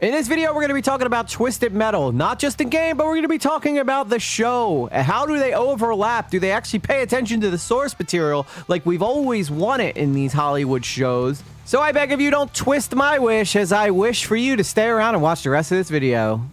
In this video, we're going to be talking about Twisted Metal, not just the game, but we're going to be talking about the show. How do they overlap? Do they actually pay attention to the source material like we've always wanted in these Hollywood shows? So I beg of you, don't twist my wish, as I wish for you to stay around and watch the rest of this video.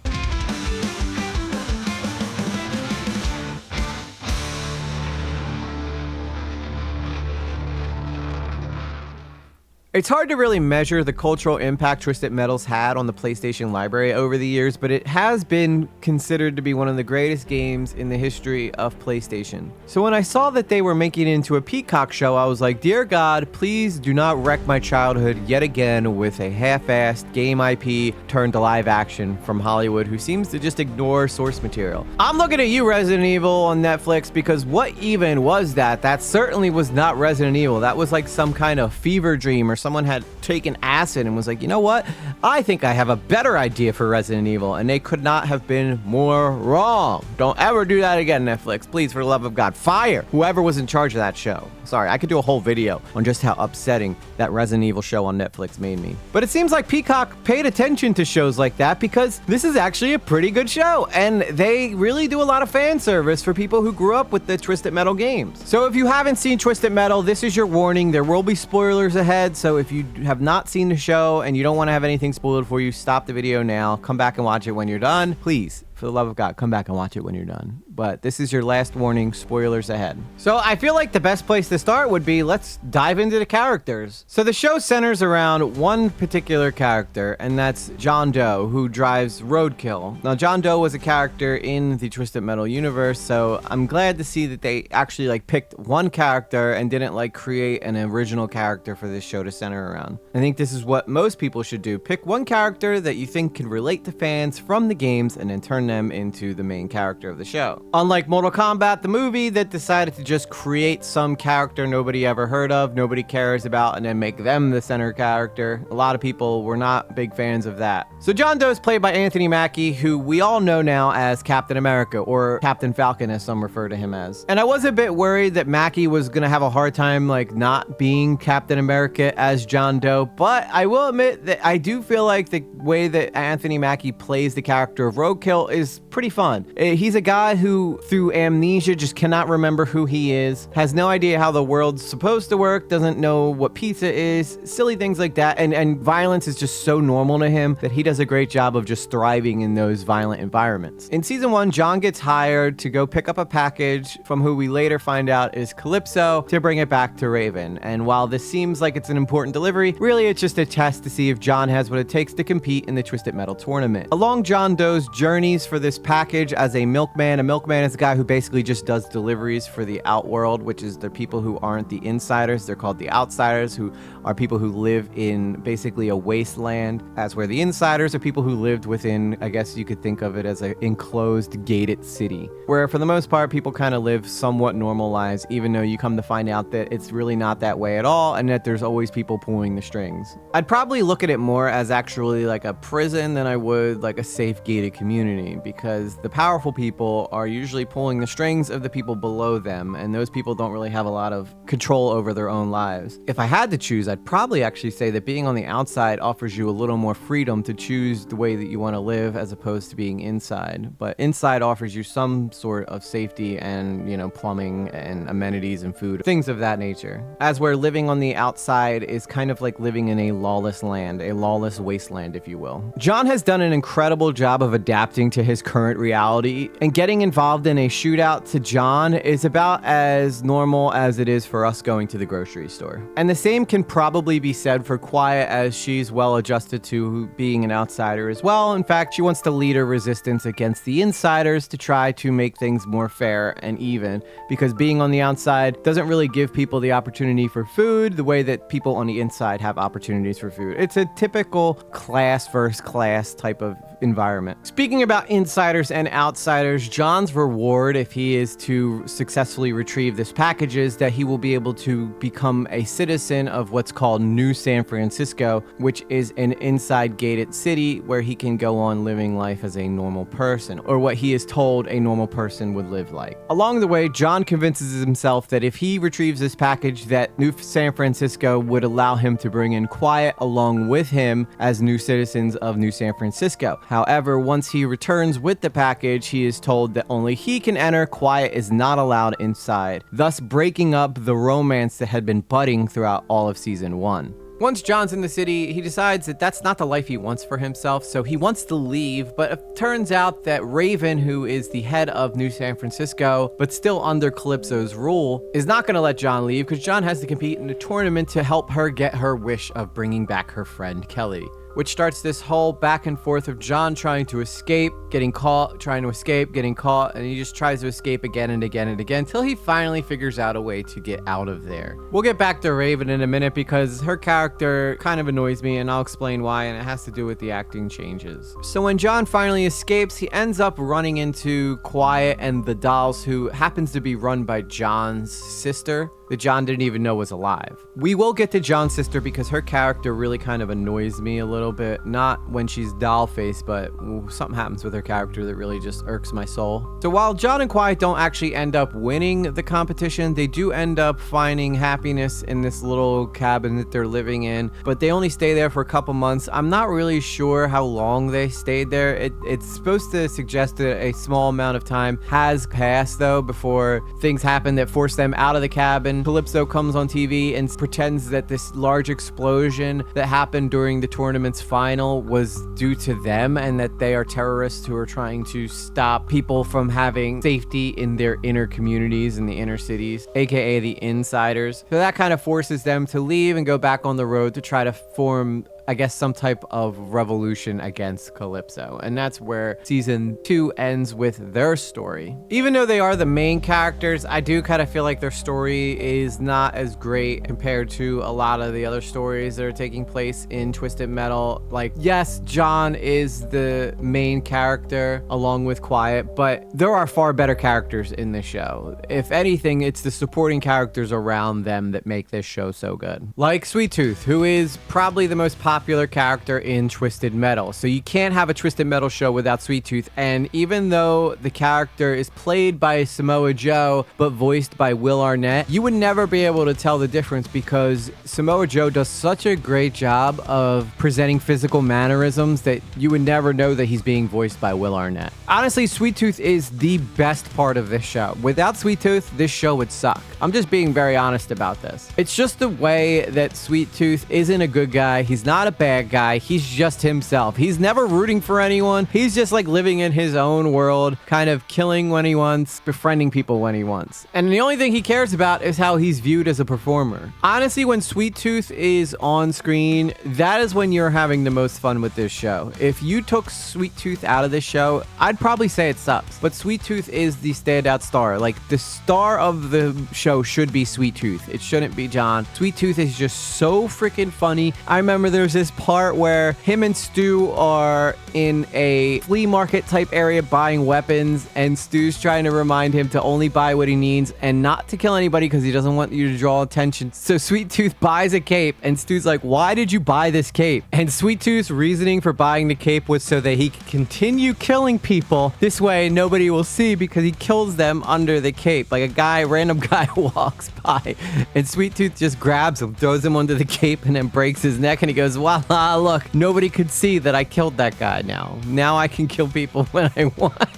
It's hard to really measure the cultural impact Twisted Metal's had on the PlayStation library over the years, but it has been considered to be one of the greatest games in the history of PlayStation. So when I saw that they were making it into a Peacock show, I was like, dear God, please do not wreck my childhood yet again with a half-assed game IP turned to live action from Hollywood, who seems to just ignore source material. I'm looking at you, Resident Evil on Netflix, because what even was that? That certainly was not Resident Evil. That was like some kind of fever dream, or someone had taken acid and was like, you know what? I think I have a better idea for Resident Evil, and they could not have been more wrong. Don't ever do that again, Netflix. Please, for the love of God, fire whoever was in charge of that show. Sorry, I could do a whole video on just how upsetting that Resident Evil show on Netflix made me. But it seems like Peacock paid attention to shows like that, because this is actually a pretty good show, and they really do a lot of fan service for people who grew up with the Twisted Metal games. So if you haven't seen Twisted Metal, this is your warning. There will be spoilers ahead, so if you have not seen the show and you don't want to have anything spoiled for you, stop the video now. Come back and watch it when you're done. Please, for the love of God, come back and watch it when you're done. But this is your last warning, spoilers ahead. So I feel like the best place to start would be, let's dive into the characters. So the show centers around one particular character, and that's John Doe, who drives Roadkill. Now, John Doe was a character in the Twisted Metal universe, so I'm glad to see that they actually picked one character and didn't create an original character for this show to center around. I think this is what most people should do. Pick one character that you think can relate to fans from the games and then turn them into the main character of the show. Unlike Mortal Kombat, the movie, that decided to just create some character nobody ever heard of, nobody cares about, and then make them the center character. A lot of people were not big fans of that. So John Doe is played by Anthony Mackie, who we all know now as Captain America, or Captain Falcon as some refer to him as. And I was a bit worried that Mackie was gonna have a hard time not being Captain America as John Doe, but I will admit that I do feel like the way that Anthony Mackie plays the character of Roadkill is pretty fun. He's a guy who, through amnesia, just cannot remember who he is, has no idea how the world's supposed to work, doesn't know what pizza is, silly things like that, and violence is just so normal to him that he does a great job of just thriving in those violent environments. In season 1, John gets hired to go pick up a package from who we later find out is Calypso to bring it back to Raven. And while this seems like it's an important delivery, really it's just a test to see if John has what it takes to compete in the Twisted Metal tournament. Along John Doe's journeys for this package as a milkman is a guy who basically just does deliveries for the outworld, which is the people who aren't the insiders. They're called the outsiders, who are people who live in basically a wasteland, as where the insiders are people who lived within, I guess you could think of it as an enclosed, gated city, where for the most part people kind of live somewhat normal lives, even though you come to find out that it's really not that way at all, and that there's always people pulling the strings. I'd probably look at it more as actually like a prison than I would like a safe gated community, because the powerful people are usually pulling the strings of the people below them, and those people don't really have a lot of control over their own lives. If I had to choose, I'd probably actually say that being on the outside offers you a little more freedom to choose the way that you want to live, as opposed to being inside. But inside offers you some sort of safety and, plumbing and amenities and food, things of that nature. As where living on the outside is kind of like living in a lawless land, a lawless wasteland, if you will. John has done an incredible job of adapting to his current reality, and getting involved in a shootout to John is about as normal as it is for us going to the grocery store. And the same can probably be said for Quiet, as she's well adjusted to being an outsider as well. In fact, she wants to lead a resistance against the insiders to try to make things more fair and even, because being on the outside doesn't really give people the opportunity for food the way that people on the inside have opportunities for food. It's a typical class versus class type of environment. Speaking about insiders and outsiders, John's reward, if he is to successfully retrieve this package, is that he will be able to become a citizen of what's called New San Francisco, which is an inside gated city where he can go on living life as a normal person, or what he is told a normal person would live like. Along the way, John convinces himself that if he retrieves this package, that New San Francisco would allow him to bring in Quiet along with him as new citizens of New San Francisco. However, once he returns with the package, he is told that only he can enter, Quiet is not allowed inside, thus breaking up the romance that had been budding throughout all of season 1. Once John's in the city, he decides that that's not the life he wants for himself, so he wants to leave, but it turns out that Raven, who is the head of New San Francisco, but still under Calypso's rule, is not going to let John leave because John has to compete in a tournament to help her get her wish of bringing back her friend Kelly, which starts this whole back and forth of John trying to escape, getting caught, trying to escape, getting caught, and he just tries to escape again and again and again until he finally figures out a way to get out of there. We'll get back to Raven in a minute because her character kind of annoys me, and I'll explain why, and it has to do with the acting changes. So when John finally escapes, he ends up running into Quiet and the dolls, who happens to be run by John's sister, that John didn't even know was alive. We will get to John's sister because her character really kind of annoys me a little bit. Not when she's doll face, but something happens with her character that really just irks my soul. So while John and Quiet don't actually end up winning the competition, they do end up finding happiness in this little cabin that they're living in, but they only stay there for a couple months. I'm not really sure how long they stayed there. It's supposed to suggest that a small amount of time has passed though before things happen that force them out of the cabin. Calypso comes on TV and pretends that this large explosion that happened during the tournament's final was due to them, and that they are terrorists who are trying to stop people from having safety in their inner communities in the inner cities, aka the insiders. So that kind of forces them to leave and go back on the road to try to form, I guess, some type of revolution against Calypso. And that's where season 2 ends with their story. Even though they are the main characters, I do kind of feel like their story is not as great compared to a lot of the other stories that are taking place in Twisted Metal. Like, yes, John is the main character along with Quiet, but there are far better characters in this show. If anything, it's the supporting characters around them that make this show so good. Like Sweet Tooth, who is probably the most popular character in Twisted Metal. So you can't have a Twisted Metal show without Sweet Tooth. And even though the character is played by Samoa Joe, but voiced by Will Arnett, you would never be able to tell the difference because Samoa Joe does such a great job of presenting physical mannerisms that you would never know that he's being voiced by Will Arnett. Honestly, Sweet Tooth is the best part of this show. Without Sweet Tooth, this show would suck. I'm just being very honest about this. It's just the way that Sweet Tooth isn't a good guy. He's not a bad guy. He's just himself. He's never rooting for anyone. He's just like living in his own world, kind of killing when he wants, befriending people when he wants. And the only thing he cares about is how he's viewed as a performer. Honestly, when Sweet Tooth is on screen, that is when you're having the most fun with this show. If you took Sweet Tooth out of this show, I'd probably say it sucks. But Sweet Tooth is the standout star. Like, the star of the show should be Sweet Tooth. It shouldn't be John. Sweet Tooth is just so freaking funny. I remember there's this part where him and Stu are in a flea market type area buying weapons, and Stu's trying to remind him to only buy what he needs and not to kill anybody because he doesn't want you to draw attention. So Sweet Tooth buys a cape, and Stu's like, why did you buy this cape? And Sweet Tooth's reasoning for buying the cape was so that he could continue killing people. This way nobody will see because he kills them under the cape. Like a random guy walks by and Sweet Tooth just grabs him, throws him under the cape, and then breaks his neck, and he goes, voila, look, nobody could see that I killed that guy now. Now I can kill people when I want.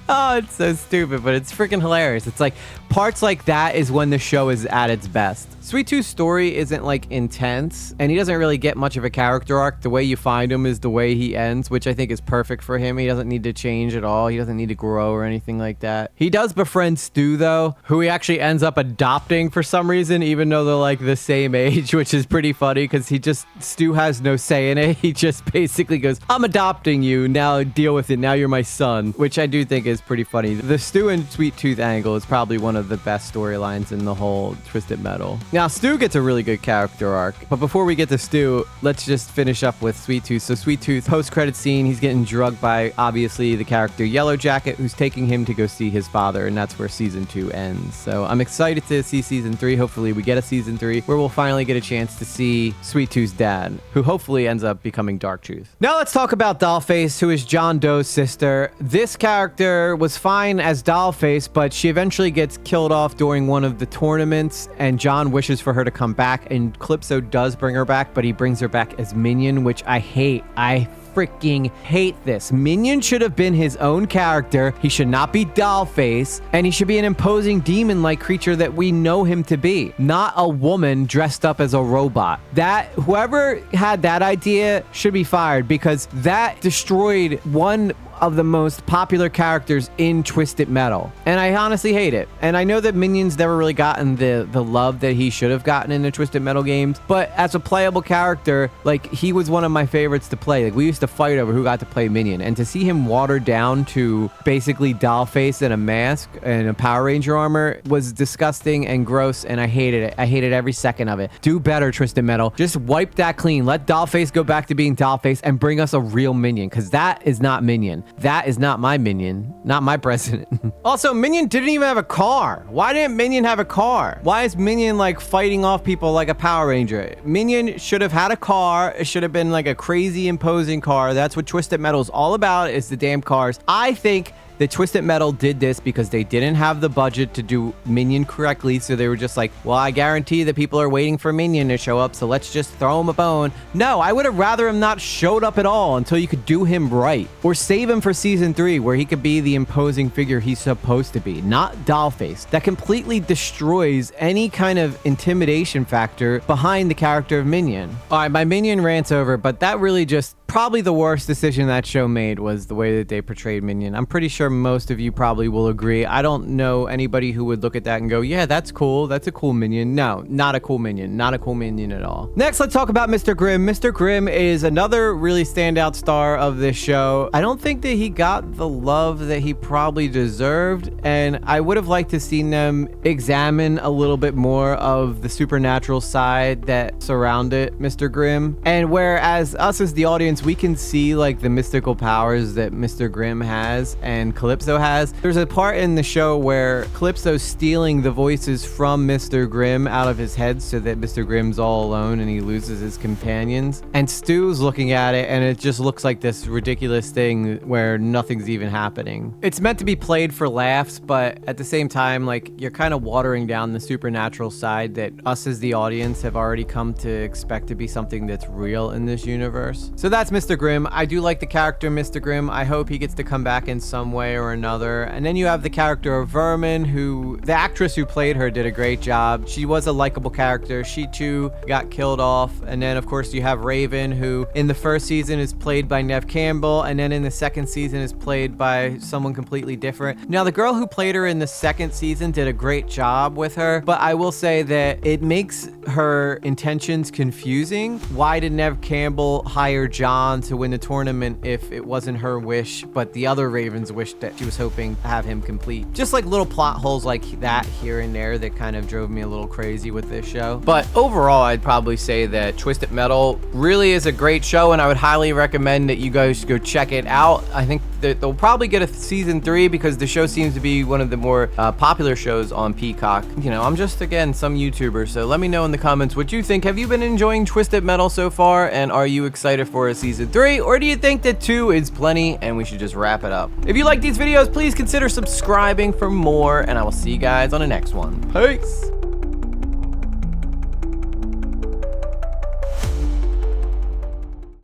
Oh, it's so stupid, but it's freaking hilarious. It's like parts like that is when the show is at its best. Sweet Tooth's story isn't like intense, and he doesn't really get much of a character arc. The way you find him is the way he ends, which I think is perfect for him. He doesn't need to change at all. He doesn't need to grow or anything like that. He does befriend Stu though, who he actually ends up adopting for some reason, even though they're like the same age, which is pretty funny because Stu has no say in it. He just basically goes, I'm adopting you, now deal with it, now you're my son, which I do think is pretty funny. The Stu and Sweet Tooth angle is probably one of the best storylines in the whole Twisted Metal. Now, Stu gets a really good character arc, but before we get to Stu, let's just finish up with Sweet Tooth. So Sweet Tooth, post-credit scene, he's getting drugged by, obviously, the character Yellow Jacket, who's taking him to go see his father, and that's where season 2 ends. So I'm excited to see season 3. Hopefully we get a season 3 where we'll finally get a chance to see Sweet Tooth's dad, who hopefully ends up becoming Dark Truth. Now let's talk about Dollface, who is John Doe's sister. This character was fine as Dollface, but she eventually gets killed off during one of the tournaments, and John wishes for her to come back, and Calypso does bring her back, but he brings her back as Minion, which I hate. I freaking hate this. Minion should have been his own character. He should not be Dollface, and he should be an imposing demon-like creature that we know him to be, not a woman dressed up as a robot. That whoever had that idea should be fired, because that destroyed one of the most popular characters in Twisted Metal, and I honestly hate it. And I know that Minion's never really gotten the love that he should have gotten in the Twisted Metal games, but as a playable character, like, he was one of my favorites to play. Like, we used to fight over who got to play Minion, and to see him watered down to basically Dollface and a mask and a Power Ranger armor was disgusting and gross, and I hated it. I hated every second of it. Do better, Twisted Metal. Just wipe that clean. Let Dollface go back to being Dollface and bring us a real Minion, because that is not Minion. That is not my Minion, not my president. Also, Minion didn't even have a car. Why didn't Minion have a car? Why is Minion like fighting off people like a Power Ranger? Minion should have had a car. It should have been like a crazy imposing car. That's what Twisted Metal is all about, is the damn cars. I think that Twisted Metal did this because they didn't have the budget to do Minion correctly, so they were just like, well, I guarantee that people are waiting for Minion to show up, so let's just throw him a bone. No, I would have rather him not showed up at all until you could do him right. Or save him for season 3, where he could be the imposing figure he's supposed to be, not Dollface. That completely destroys any kind of intimidation factor behind the character of Minion. All right, my Minion rant's over, but that really just... probably the worst decision that show made was the way that they portrayed Minion. I'm pretty sure most of you probably will agree. I don't know anybody who would look at that and go, yeah, that's cool. That's a cool Minion. No, not a cool Minion. Not a cool Minion at all. Next, let's talk about Mr. Grimm. Mr. Grimm is another really standout star of this show. I don't think that he got the love that he probably deserved, and I would have liked to seen them examine a little bit more of the supernatural side that surrounded Mr. Grimm. And whereas us as the audience, we can see like the mystical powers that Mr. Grimm has and Calypso has. There's a part in the show where Calypso's stealing the voices from Mr. Grimm out of his head so that Mr. Grimm's all alone and he loses his companions. And Stu's looking at it and it just looks like this ridiculous thing where nothing's even happening. It's meant to be played for laughs, but at the same time, like, you're kind of watering down the supernatural side that us as the audience have already come to expect to be something that's real in this universe. So that's Mr. Grimm. I do like the character Mr. Grimm. I hope he gets to come back in some way or another. And then you have the character of Vermin, who the actress who played her did a great job. She was a likable character. She too got killed off. And then of course you have Raven, who in the first season is played by Neve Campbell, and then in the second season is played by someone completely different. Now the girl who played her in the second season did a great job with her, but I will say that it makes her intentions confusing. Why did Neve Campbell hire John to win the tournament if it wasn't her wish, but the other Ravens wished that she was hoping to have him complete? Just like little plot holes like that here and there that kind of drove me a little crazy with this show. But overall, I'd probably say that Twisted Metal really is a great show, and I would highly recommend that you guys go check it out. I think that they'll probably get a season 3 because the show seems to be one of the more popular shows on Peacock. You know, I'm just, again, some YouTuber, so let me know in the comments what you think. Have you been enjoying Twisted Metal so far, and are you excited for a season 3, or do you think that 2 is plenty and we should just wrap it up? If you like these videos, please consider subscribing for more, and I will see you guys on the next one. Peace!